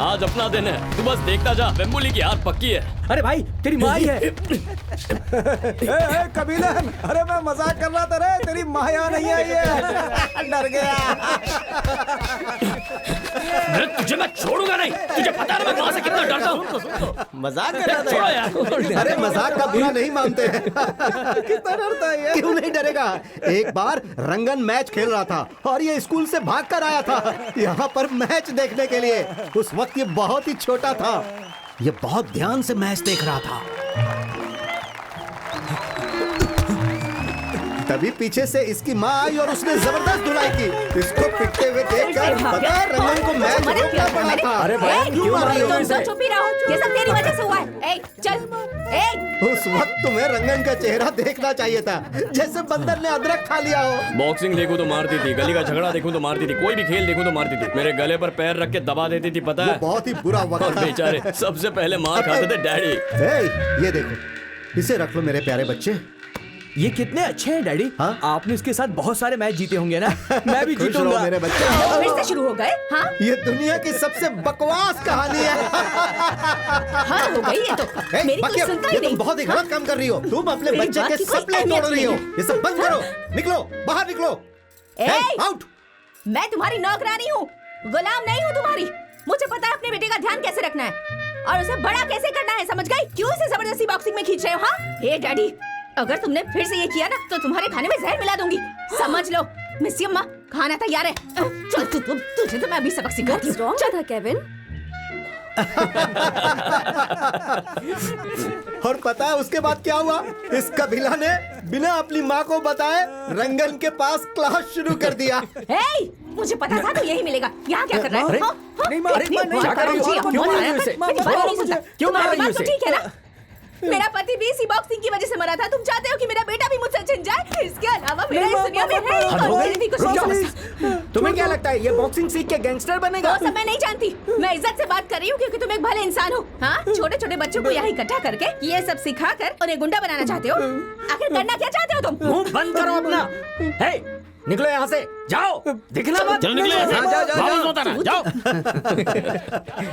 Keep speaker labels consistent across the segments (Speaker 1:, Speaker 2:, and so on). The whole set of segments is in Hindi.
Speaker 1: आज अपना दिन है, तू बस देखता जा। वेम्बुली की हार पक्की है।
Speaker 2: अरे भाई तेरी माँ ही है।
Speaker 3: कबीलन, अरे मैं मजाक कर रहा था रे, तेरी माँ यहाँ नहीं है ये। डर गया।
Speaker 1: तुझे मैं छोड़ूंगा नहीं, तुझे पता है मैं माँ से कितना डरता हूँ।
Speaker 3: मजाक कर रहा था।
Speaker 1: छोड़ो यार।
Speaker 3: अरे मजाक का बुरा नहीं मानते हैं। कितना डरता है ये। क्यों नहीं डरेगा? एक बार रंगन मैच खेल रहा था और ये स्कूल से भाग कर आया था यहाँ पर मैच देखने के लिए। उस वक्त ये बहुत ही छोटा था, ये बहुत ध्यान से मैच देख रहा था। तभी पीछे से इसकी माँ आई और उसने जबरदस्त धुलाई की। इसको पिटते हुए देखकर पता है रंगन को मैच रोकना पड़ा था।
Speaker 2: अरे भाई क्यों मार रही हो इसे?
Speaker 4: चुप ही रहो, ये सब तेरी वजह से हुआ है। ए, चल,
Speaker 3: उस वक्त तुम्हें रंगन का चेहरा देखना चाहिए था, जैसे बंदर ने अदरक खा लिया हो।
Speaker 1: बॉक्सिंग देखूं तो मारती थी, गली का झगड़ा देखूं तो मारती थी, कोई भी खेल देखूं तो मारती थी। मेरे गले पर पैर रख के दबा देती थी, पता है?
Speaker 3: बहुत ही बुरा वक्त
Speaker 1: और
Speaker 3: था।
Speaker 1: बेचारे सबसे पहले मार खाते थे डैडी।
Speaker 3: ये देखो, इसे रख लो मेरे प्यारे बच्चे।
Speaker 2: ये कितने अच्छे हैं डैडी।
Speaker 3: हाँ?
Speaker 2: आपने उसके साथ बहुत सारे मैच जीते होंगे ना। मैं भी
Speaker 3: खुश रहो
Speaker 2: जीतूंगा
Speaker 3: मेरे बच्चे।
Speaker 4: फिर से शुरू हो गए? हाँ
Speaker 3: ये दुनिया की सबसे बकवास कहानी है।
Speaker 4: हाँ हो गई ये तो। मेरी कोई सुनता ही
Speaker 3: ये तुम
Speaker 4: नहीं।
Speaker 3: बहुत ही गलत काम कर रही हो। तुम अपने
Speaker 4: मेरी
Speaker 3: बच्चे
Speaker 4: बात
Speaker 3: के
Speaker 4: की कोई
Speaker 3: सपने
Speaker 4: अहमियत
Speaker 3: तोड़ रही हो।
Speaker 4: नहीं है।
Speaker 3: ये सब बंद करो, निकलो बाहर निकलो। आउट।
Speaker 4: मैं तुम्हारी नौकरानी हूँ, गुलाम नहीं हूँ तुम्हारी। मुझे पता है अपने बेटे का ध्यान कैसे रखना है और उसे बड़ा कैसे करना है, समझ गई? क्यों इसे जबरदस्ती बॉक्सिंग में खींच रहे हो? हाँ हे डैडी, अगर तुमने फिर से ये किया ना तो तुम्हारे खाने में जहर मिला दूंगी, समझ लो। मिस यम्मा, खाना तैयार है। चल तुझे तो मैं अभी सबक सिखाती हूँ। चल केविन।
Speaker 3: और पता है उसके बाद क्या हुआ? इस कबीला ने बिना अपनी माँ को बताए रंगन के पास क्लास शुरू कर दिया।
Speaker 4: मुझे पता था तो यही मिलेगा। यहाँ क्या कर रहा है?
Speaker 2: नहीं मार रही हो, क्या कर रही हो? क्यों मार रही हो इसे? क्यों मार रही हो इसे?
Speaker 4: ठीक है ना? मेरा पति भी इसी बॉक्सिंग की वजह से मरा था। तुम चाहते हो कि मेरा बेटा भी मुझसे छिन जाए? इसके अलावा मेरा इस दुनिया में है ही भी कुछ नहीं।
Speaker 2: तुम्हें क्या लगता है ये बॉक्सिंग सीख के गैंगस्टर बनेगा?
Speaker 4: वो सब मैं नहीं जानती। मैं इज्जत से बात कर रही हूँ क्योंकि तुम एक भले इंसान हो। हाँ, छोटे छोटे बच्चों को यहाँ इकट्ठा करके ये सब सिखाकर उन्हें गुंडा बनाना चाहते हो। आखिर करना क्या चाहते हो तुम?
Speaker 2: मुंह बंद करो अपना। हे, निकलो यहाँ से, जाओ। दिखना मत।
Speaker 1: चल निकले यहाँ से।
Speaker 2: हाँ, जाओ,
Speaker 1: वापस
Speaker 2: जाओ,
Speaker 1: मत आना, जाओ।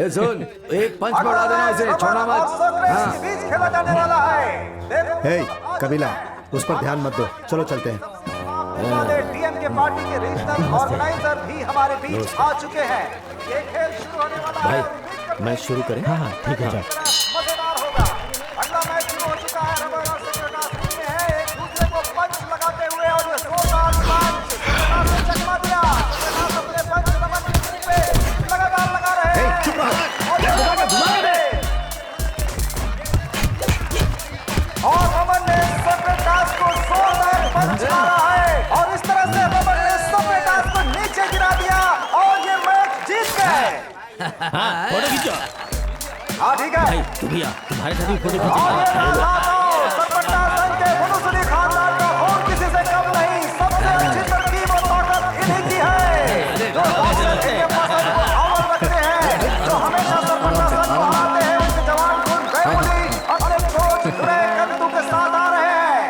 Speaker 2: ए सुन, एक पंच में उड़ा देना इसे, छोड़ना मत। हाँ।
Speaker 5: खेला जाने वाला है।
Speaker 3: हे कबीला, उस पर ध्यान मत दो, चलो चलते हैं।
Speaker 5: हमारे टीएमके पार्टी के रीजनल ऑर्गेनाइजर भी हमारे बीच आ चुके हैं। ये खेल शुरू होने वाला है।
Speaker 2: मैच शुरू करें? हाँ ठीक है।
Speaker 5: मजेदार होगा। अगला मैच शुरू हो चुका है। रबर और सिक्कर का स्क्रीन है, एक दूसरे को पंच लगाते हुए और ये जोरदार पंच से चकमा दिया। अपने पंच रबर की स्क्रीन पे लगातार लगा रहे हैं।
Speaker 3: चुप रहो।
Speaker 5: और रमन ने सप्रेटास को जोरदार पंच मारा है और इस तरह से रमन ने सप्रेटास को नीचे गिरा दिया और ये मैच जीत गए।
Speaker 1: फोटो खींचो।
Speaker 5: हाँ ठीक है।
Speaker 1: तू भी आ, तुम्हारे साथ भी फोटो
Speaker 5: और ये
Speaker 1: खींचो।
Speaker 5: लाताओ सप्रेटा संघ के वनुसुली खानदान का खून किसी से कम नहीं। सबसे अच्छी तरकीब और ताकत इन्हीं की है जो बॉक्सर इनके पसंद को अव्वल रखते हैं, जो हमेशा सप्रेटा संघ को हराते हैं। उनके जवान खून वेम्बुली अपने कोच ग्रे कद्दू के साथ आ रहे हैं।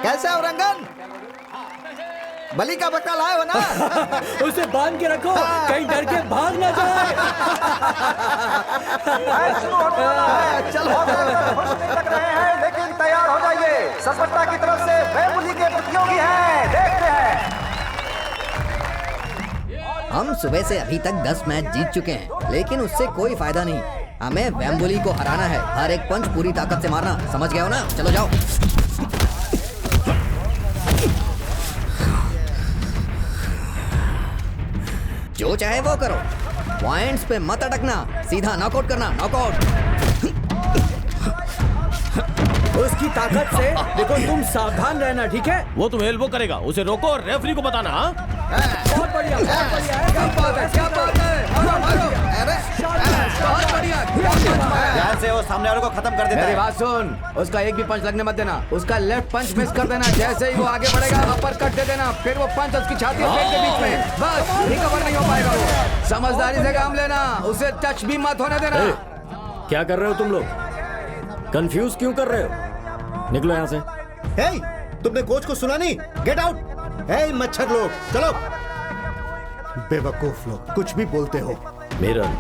Speaker 3: कैसे हो रंगन? बलि का बकरा लाए हो ना?
Speaker 2: उसे बांध के रखो, कहीं डर के भाग ना जाए।
Speaker 5: मैच शुरू होने वाला है।
Speaker 3: चलो।
Speaker 5: बहुत खुश नहीं लग रहे हैं लेकिन तैयार हो जाइए। सप्रेटा की तरफ से वेम्बुली के प्रतियोगी हैं, देखते हैं।
Speaker 6: हम सुबह से अभी तक 10 मैच जीत चुके हैं, लेकिन उससे कोई फायदा नहीं। हमें वेम्बुली को हराना है। हर एक पंच पूरी ताकत से मारना, समझ गए हो ना? चलो जाओ। जो चाहे वो करो, पॉइंट्स पे मत अटकना, सीधा नॉकआउट करना। नॉकआउट।
Speaker 2: उसकी ताकत से देखो, तुम सावधान रहना, ठीक है?
Speaker 1: वो तुम्हें एल्बो करेगा, उसे रोको और रेफरी को बताना। हाँ?
Speaker 2: बहुत बढ़िया, बहुत बढ़िया है।
Speaker 6: क्या बात है, क्या बात है। मारो, मारो। अरे, बहुत बढ़िया।
Speaker 3: ध्यान से वो सामने वाले को खत्म कर देता
Speaker 7: मेरी
Speaker 3: है।
Speaker 7: बात सुन, उसका एक भी पंच लगने मत देना। उसका लेफ्ट पंच मिस कर देना। जैसे ही वो आगे बढ़ेगा अपर कट दे देना, फिर वो पंच उसकी छाती और पेट के बीच में, बस रिकवर नहीं हो पाएगा वो। समझदारी से काम लेना, उसे टच भी मत होने देना।
Speaker 2: क्या कर रहे हो तुम लोग? कंफ्यूज क्यों कर रहे हो? निकलो यहाँ से।
Speaker 3: हे, तुमने कोच को सुना नहीं? Get out. हे मच्छर लोग, चलो। बेवकूफ लोग, कुछ भी बोलते हो।
Speaker 1: मिरन,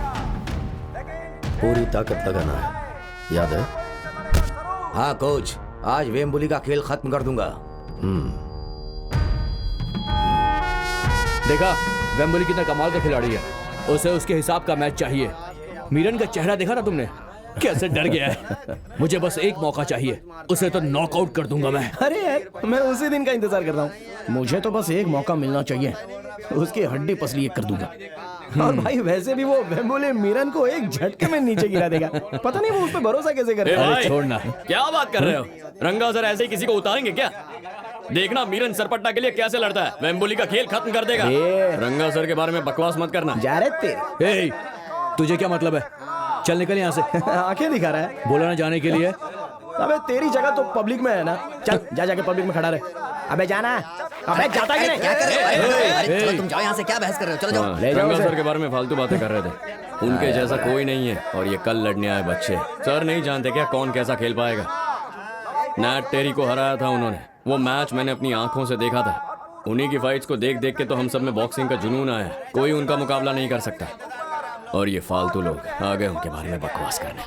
Speaker 2: पूरी ताकत लगाना है, याद है?
Speaker 7: हाँ कोच, आज वेम्बुली का खेल खत्म कर दूंगा।
Speaker 8: देखा, वेम्बुली कितना कमाल का खिलाड़ी है, उसे उसके हिसाब का मैच चाहिए। मीरन का चेहरा देखा ना तुमने, कैसे डर गया है। मुझे बस एक मौका चाहिए, उसे तो नॉकआउट कर दूंगा मैं।
Speaker 9: अरे यार, मैं उसी दिन का इंतजार कर रहा हूँ। मुझे तो बस एक मौका मिलना चाहिए, उसकी हड्डी पसली एक कर दूंगा। और भाई वैसे भी वो वेम्बुली मीरन को एक झटके में नीचे गिरा देगा। पता नहीं वो उस पर भरोसा कैसे कर रहा है।
Speaker 1: भाई,
Speaker 8: छोड़ना।
Speaker 1: क्या बात कर रहे हो? रंगा सर ऐसे ही किसी को उतारेंगे क्या? देखना मीरन सरपट्टा के लिए कैसे लड़ता है, वेम्बुली का खेल खत्म कर देगा। रंगा सर के बारे में बकवास मत करना।
Speaker 9: जा रहे तेरे।
Speaker 8: ए, तुझे क्या मतलब है? चल निकल यहाँ से।
Speaker 9: आंखें दिखा रहा है।
Speaker 8: बोला ना जाने के लिए।
Speaker 9: अबे तेरी जगह तो पब्लिक में है ना, चल जा जाके पब्लिक में खड़ा रहे। अबे जाना, अबे जाता ही नहीं।
Speaker 6: क्या कर रहे हो? अरे चलो तुम जाओ यहाँ से, क्या बहस कर रहे हो? चलो जाओ।
Speaker 9: ले जाओ
Speaker 1: रंगा
Speaker 9: उसे।
Speaker 1: सर के बारे में फालतू बातें कर रहे थे। उनके जैसा कोई नहीं है, और ये कल लड़ने आए बच्चे। सर नहीं जानते क्या कौन कैसा खेल पाएगा? नैट टेरी को हराया था उन्होंने, वो मैच मैंने अपनी आंखों से देखा था। उन्हीं की फाइट्स को देख देख के तो हम सब में बॉक्सिंग का जुनून आया। कोई उनका मुकाबला नहीं कर सकता। और ये फालतू लोग आ गए उनके बारे में बकवास करने।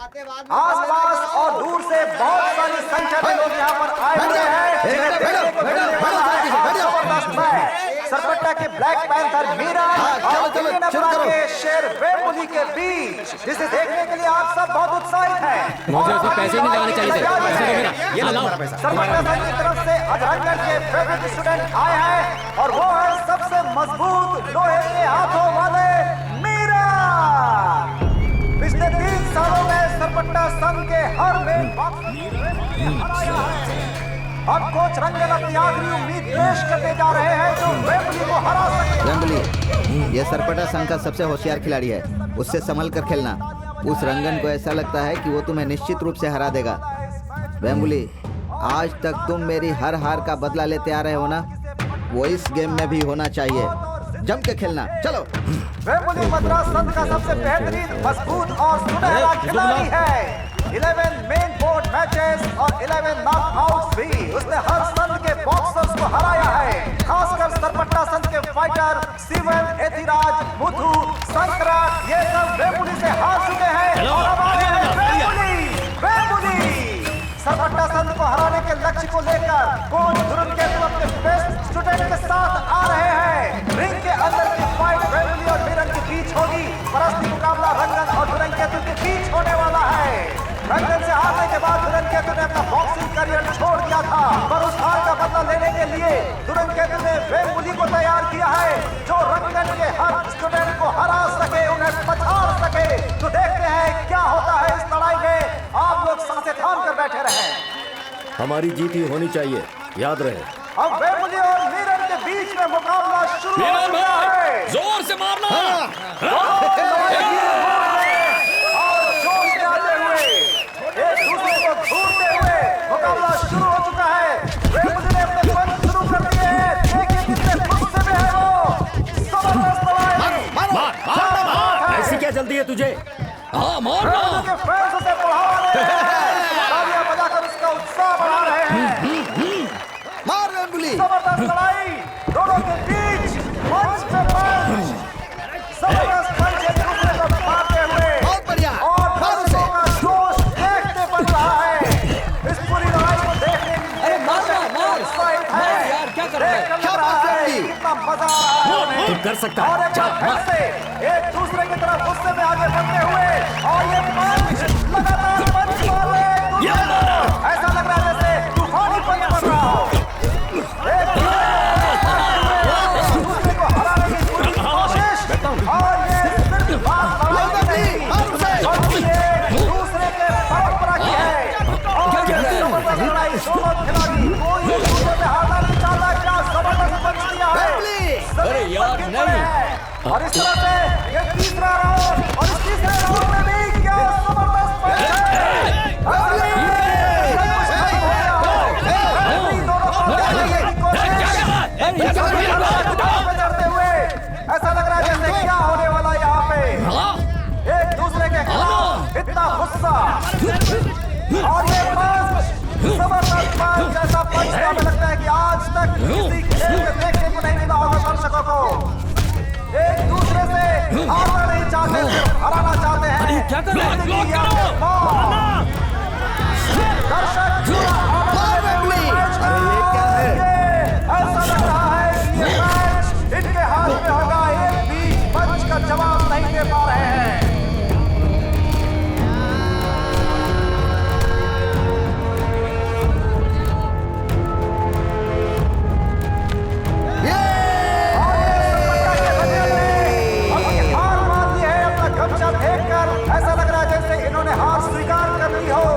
Speaker 5: आसपास और दूर से बहुत सारी संख्या में लोग यहाँ पर आए हुए हैं जिन्हें देखने को मिलने वाला है जबरदस्त मैच। सरपट्टा के ब्लैक पैंथर मीरन और दिल्ली के शेर वेम्बुली के बीच, जिसे देखने के लिए आप सब बहुत उत्साहित हैं।
Speaker 8: मुझे उसमें पैसे नहीं लगाने चाहिए थे।
Speaker 5: ये लो सरपट्टा संघ की तरफ से अजहंगढ़ के फेवरेट स्टूडेंट आए हैं और वो है सबसे मजबूत लोहे के हाथों वाले पिछले 3 सालों में सरपट्टा संघ के हर में अब कोच रंगन अपनी आखिरी उम्मीद पेश करने जा रहे हैं जो वेम्बुली को हरा सके।
Speaker 10: वेम्बुली, ये सरपटा संघ का सबसे होशियार खिलाड़ी है, उससे संभल कर खेलना। उस रंगन को ऐसा लगता है कि वो तुम्हें निश्चित रूप से हरा देगा। वेम्बुली, आज तक तुम मेरी हर हार का बदला लेते आ रहे हो ना, वो इस गेम में भी होना चाहिए। जम के खेलना, चलो।
Speaker 5: वेम्बुली मद्रास संघ का सबसे बेहतरीन, मजबूत और सुनहरा खिलाड़ी है। 11 मेन बोर्ड मैचेस और 11 नॉकआउट्स भी उसने हर संघ के बॉक्सर्स को हराया है। खासकर सरपट्टा संघ के फाइटर सिवन, एथिराज, मुथु, संकराट, ये सब वेम्बुली से हार चुके हैं। और अब आ गए वेम्बुली सरपट्टा संघ को हराने के लक्ष्य को लेकर कोच धुरनकेतु अपने बेस्ट स्टूडेंट के साथ आ रहे हैं। रिंग के अंदर की फाइट वेम्बुली और मीरन के बीच होगी, पर असली मुकाबला रंगन और धुरनकेतु के बीच होने वाला है। रंगन से हारने के बाद धुरनकेतु ने अपना बॉक्सिंग करियर छोड़ दिया था, पर उस हार का बदला लेने के लिए धुरनकेतु ने वेम्बुली को तैयार किया है, जो रंगन के हर स्टूडेंट को हरा सके, उन्हें पछाड़ सके। तो देखते हैं क्या होता है इस लड़ाई में। आप लोग सांसें थाम कर बैठे रहे।
Speaker 2: हमारी जीत ही होनी चाहिए, याद रहे।
Speaker 5: अब वेम्बुली और मीरन के बीच में मुकाबला शुरू हो
Speaker 1: मीरन
Speaker 5: गया
Speaker 1: भाई,
Speaker 5: है।
Speaker 1: जोर से मारना।
Speaker 5: और जोश में आते हुए, एक दूसरे को घूरते हुए मुकाबला शुरू हो चुका है। वेम्बुली ने अपने पंच शुरू कर दिए हैं। देखिए कितने गुस्से में है वो। जबरदस्त लड़ाई।
Speaker 2: ऐसी क्या जल्दी है तुझे?
Speaker 8: हाँ मारना।
Speaker 5: वेम्बुली के फैंस उसे बढ़ावा दे रहे हैं, तालियां बजाकर उसका उत्साह बढ़ा रहे हैं।
Speaker 10: मार वेम्बुली।
Speaker 5: जबरदस्त लड़ाई दोनों के बीच, पंच पे पंच, जबरदस्त पंच एक दूसरे को मारते हुए।
Speaker 10: बहुत बढ़िया।
Speaker 5: और दर्शकों का जोश देखते बन रहा है। इस पूरी लड़ाई को देखने के लिए उत्साहित है।
Speaker 8: यार क्या कर रहे हो?
Speaker 5: देखकर लग रहा है कितना मजा आ रहा है उन्हें।
Speaker 2: तुम कर सकता
Speaker 5: और
Speaker 2: है,
Speaker 5: एक बार फिर से एक दूसरे की तरफ गुस्से में आगे बढ़ते हुए, और ये पंच लगातार पंच मार रहे हैं एक दूसरे को। ऐसा लग रहा है जैसे तूफानी पंच बन रहा हो। एक दूसरे को हराने की पूरी कोशिश, और ये सिर्फ बात लड़ाई की नहीं, बल्कि एक दूसरे के परंपरा की है। और ये जबरदस्त लड़ाई, दोनों खिलाड़ी कोई एक दूसरे में हारना नहीं चाहता। क्या जबरदस्त पंच दिया है।
Speaker 8: अरे यार नहीं।
Speaker 5: और इस तरह से ये तीसरा राउंड, और इस तीसरे राउंड में भी क्या जबरदस्त पंच है। ऐसा लग रहा है जैसे क्या होने वाला यहाँ पे। एक दूसरे के खिलाफ इतना गुस्सा, और ये पंच जबरदस्त पंच, ऐसा पंच हमें लगता है कि आज तक किसी खेल में देखने को नहीं मिला होगा दर्शकों को। एक दूसरे से हारना नहीं चाहते, सिर्फ हराना चाहते हैं।
Speaker 8: क्या कर रहे हो?
Speaker 5: जिंदगी या फिर मौत। दर्शक
Speaker 10: अरे ये क्या है?
Speaker 5: ऐसा लग रहा है कि ये मैच इनके हाथ में होगा। एक भी पंच का जवाब नहीं दे पा रहे हैं। हार मान ली है अपना गमछा फेंककर। ऐसा लग रहा है जैसे इन्होंने हार स्वीकार कर ली हो।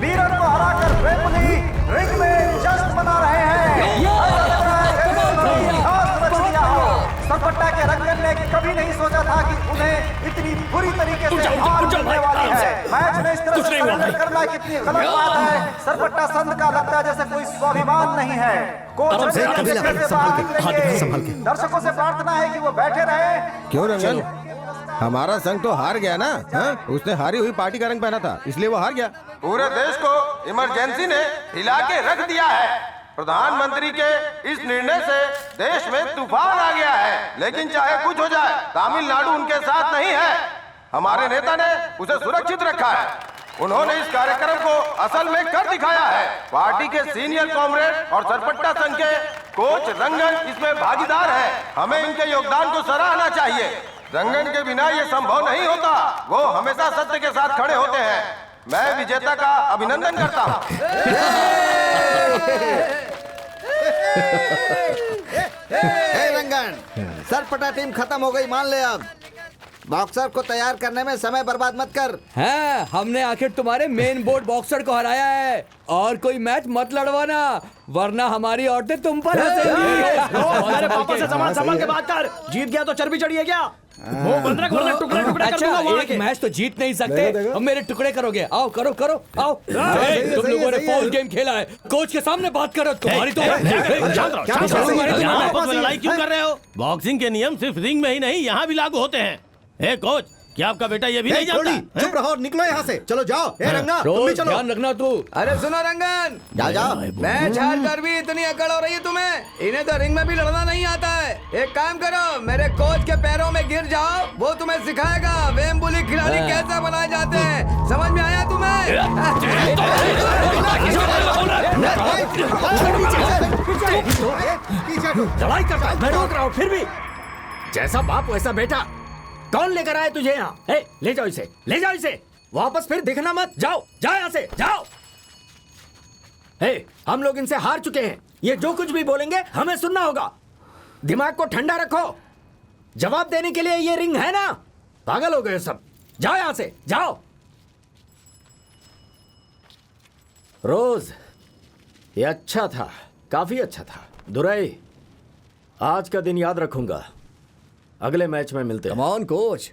Speaker 5: मीरन को हराकर वेम्बली रिंग में जश्न मना रहे हैं। ऐसा लग रहा है जैसे उन्होंने इतिहास रच दिया हो। सरपट्टा के रंगन ने कभी नहीं सोचा था कि उन्हें इतनी बुरी तरीके से हार मिलने वाली है। मैच में इस तरह से सरेंडर करना कितनी गलत बात है। सरपट्टा संघ का लगता है जैसे कोई स्वाभिमान नहीं है। कोच दर्शकों से प्रार्थना है कि वो बैठे रहे।
Speaker 11: क्यों रंगन? हमारा संघ तो हार गया ना। उसने हारी हुई पार्टी का रंग पहना था, इसलिए वो हार गया।
Speaker 12: पूरे देश को इमरजेंसी ने हिला के रख दिया है। प्रधानमंत्री के इस निर्णय से देश में तूफान आ गया है। लेकिन चाहे कुछ हो जाए, तमिलनाडु उनके साथ नहीं है। हमारे नेता ने उसे सुरक्षित रखा है। उन्होंने इस कार्यक्रम को असल में कर दिखाया है। पार्टी के सीनियर कॉमरेड और सरपट्टा संघ के कोच रंगन इसमें भागीदार है। हमें इनके योगदान को सराहना चाहिए। रंगन के बिना ये संभव नहीं होता। वो हमेशा सत्य के साथ खड़े होते हैं। मैं विजेता का अभिनंदन करता हूँ।
Speaker 10: रंगन, सरपटा टीम खत्म हो गई, मान ले। अब बॉक्सर को तैयार करने में समय बर्बाद मत कर।
Speaker 8: हैं, हमने आखिर तुम्हारे मेन बोर्ड बॉक्सर को हराया है। और कोई मैच मत लड़वाना, वरना हमारी औरतें तुम पर हंसेंगी।
Speaker 9: अरे पापा से संभाल के बात कर। जीत गया तो चर्बी चढ़ी है क्या? वो बंद रख, वरना टुकड़े टुकड़े कर दूंगा वहां के।
Speaker 8: मैच तो जीत नहीं सकते, हम मेरे टुकड़े करोगे। आओ करो करो आओ। तुम लोगों ने पोस्ट गेम खेला है, कोच के सामने बात करो। तुम्हारी तो
Speaker 9: लड़ाई क्यों कर रहे हो? बॉक्सिंग के नियम सिर्फ रिंग में ही नहीं, यहाँ भी लागू होते हैं। हे कोच, क्या आपका बेटा ये भी नहीं जानता?
Speaker 3: चुप रहो और निकलो यहाँ से। चलो जाओ। ए रंगा, तुम भी चलो।
Speaker 8: ध्यान रखना तू।
Speaker 7: अरे सुनो रंगन,
Speaker 10: जाओ जाओ।
Speaker 7: मैच हार कर भी इतनी अकड़ हो रही है तुम्हें। इन्हें तो रिंग में भी लड़ना नहीं आता है। एक काम करो, मेरे कोच के पैरों में गिर जाओ, वो तुम्हें सिखाएगा वेम्बुली खिलाड़ी कैसे बनाए जाते हैं। समझ में आया तुम्हें?
Speaker 2: लड़ाई करता है, मैं रोक रहा हूँ फिर भी। जैसा बाप वैसा बेटा। कौन लेकर आए तुझे यहाँ? ले जाओ इसे, ले जाओ इसे। वापस फिर दिखना मत। जाओ जाओ यहाँ से, जाओ। हम लोग इनसे हार चुके हैं। ये जो कुछ भी बोलेंगे हमें सुनना होगा। दिमाग को ठंडा रखो। जवाब देने के लिए ये रिंग है ना? पागल हो गए सब। जाओ यहाँ से, जाओ। रोज, ये अच्छा था, काफी अच्छा था। दुरई, आज का दिन याद रखूंगा। अगले मैच में मिलते हैं।
Speaker 6: कम ऑन कोच,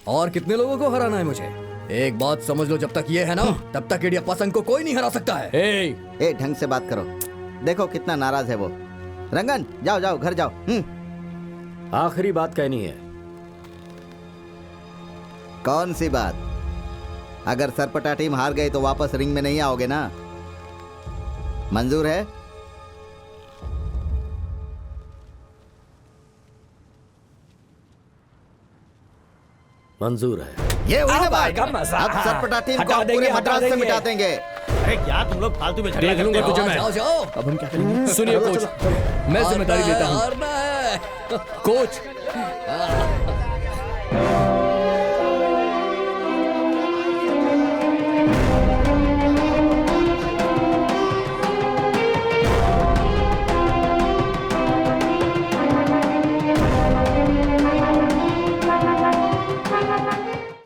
Speaker 6: और कितने लोगों को हराना है मुझे? एक बात समझ लो, जब तक ये है ना, तब तक इडियप्पा संघ को कोई नहीं हरा सकता है।
Speaker 10: ए ढंग से बात करो। देखो कितना नाराज है वो। रंगन, जाओ जाओ, घर जाओ।
Speaker 2: आखिरी बात कहनी है।
Speaker 10: कौन सी बात? अगर सरपटा टीम हार गई तो वापस रिंग में नहीं आओगे ना? मंजूर है?
Speaker 2: मंजूर है।
Speaker 10: ये हुई ना बात। अब सरपटा टीम को पूरे मद्रास से मिटा देंगे।
Speaker 9: अरे क्या तुम लोग फालतू में झगड़ा
Speaker 8: देख लूंगा
Speaker 9: करते हो?
Speaker 8: तुझे मैं।
Speaker 6: जाओ जाओ।
Speaker 8: अब हम क्या करेंगे? सुनिए कोच, मैं जिम्मेदारी लेता हूँ। कोच,